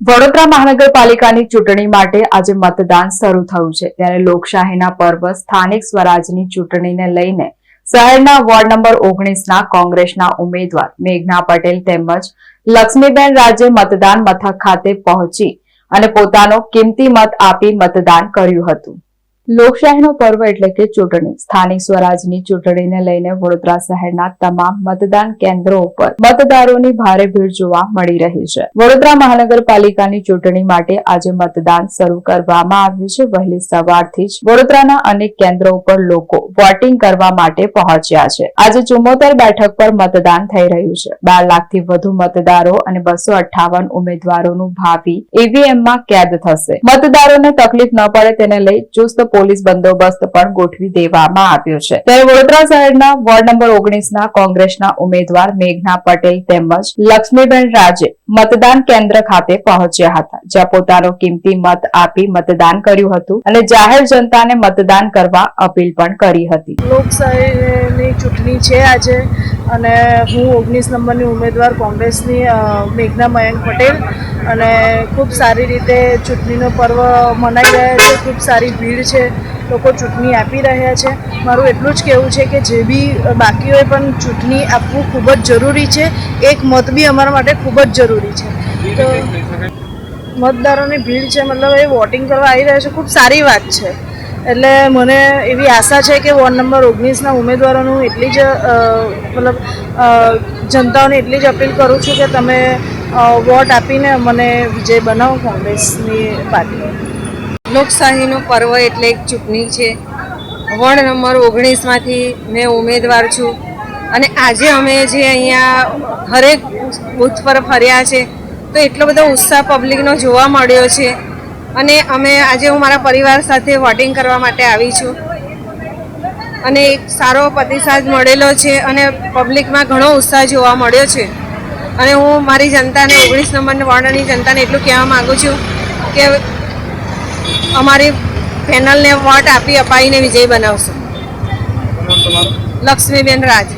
વડોદરા મહાનગરપાલિકાની ચૂંટણી માટે આજે મતદાન શરૂ થયું છે ત્યારે લોકશાહીના પર્વ સ્થાનિક સ્વરાજની ચૂંટણીને લઈને શહેરના વોર્ડ નંબર 19ના કોંગ્રેસના ઉમેદવાર મેઘના પટેલ તેમજ લક્ષ્મીબેન રાજે મતદાન મથક ખાતે પહોંચી અને પોતાનો કિંમતી મત આપી મતદાન કર્યું હતું। લોકશાહીનો પર્વ એટલે કે ચૂંટણી સ્થાનિક સ્વરાજની ચૂંટણીને લઈને વડોદરા શહેરના તમામ મતદાન કેન્દ્રો ઉપર મતદારોની ભારે ભીડ જોવા મળી રહી છે। વડોદરા મહાનગરપાલિકાની ચૂંટણી માટે આજે મતદાન શરૂ કરવામાં આવ્યું છે। વહેલી સવારથી જ વડોદરાના અનેક કેન્દ્રો ઉપર લોકો વોટિંગ કરવા માટે પહોંચ્યા છે। આજે 74 બેઠક પર મતદાન થઈ રહ્યું છે। 12 લાખથી વધુ મતદારો અને 258 ઉમેદવારોનું ભાવિ ઈવીએમમાં કેદ થશે। મતદારોને તકલીફ ન પડે તેને લઈ ચુસ્ત પોલીસ બંદોબસ્ત પણ ગોઠવી દેવામાં આવ્યો છે। ત્યારે વડોદરા શહેરના વોર્ડ નંબર 19ના કોંગ્રેસના ઉમેદવાર મેઘના પટેલ તેમજ લક્ષ્મીબેન રાજે મતદાન કેન્દ્ર ખાતે પહોંચ્યા હતા, જ્યાં પોતાનો કિંમતી મત આપી મતદાન કર્યું હતું અને જાહેર જનતાને મતદાન કરવા અપીલ પણ કરી હતી। લોકશાહીની ચૂંટણી છે આજે અને હું 19 નંબરની ઉમેદવાર કોંગ્રેસની મેઘના મયંક પટેલ અને ખૂબ સારી રીતે ચૂંટણીનો પર્વ મનાઈ રહ્યા છે। ખૂબ સારી ભીડ છે, લોકો ચૂંટણી આપી રહ્યા છે। મારું એટલું જ કહેવું છે કે જે બી બાકી હોય પણ ચૂંટણી આપવું ખૂબ જ જરૂરી છે। એક મત બી અમારા માટે ખૂબ જ જરૂરી છે। તો મતદારોની ભીડ છે, મતલબ એ વોટિંગ કરવા આવી રહ્યા છે, ખૂબ સારી વાત છે। એટલે મને એવી આશા છે કે વોર્ડ નંબર 19ના ઉમેદવારોનું એટલી જ મતલબ જનતાઓને એટલી જ અપીલ કરું છું કે તમે વોટ આપીને મને વિજય બનાવો કોંગ્રેસની પાર્ટી। લોકશાહીનો પર્વ એટલે એક ચૂંટણી છે। વોર્ડ નંબર 19માંથી મેં ઉમેદવાર છું અને આજે અમે જે અહીંયા હરેક બૂથ પર ફર્યા છે તો એટલો બધો ઉત્સાહ પબ્લિકનો જોવા મળ્યો છે અને આજે હું મારા પરિવાર સાથે વોટિંગ કરવા માટે આવી છું અને એક સારો પ્રતિસાદ મળેલો છે અને પબ્લિકમાં ઘણો ઉત્સાહ જોવા મળ્યો છે અને હું મારી જનતાને 19 નંબરની વોર્ડની જનતાને એટલું કહેવા માગું છું કે અમારી પેનલને વોટ આપી અપાઈને વિજય બનાવશું। લક્ષ્મીબેન રાજ।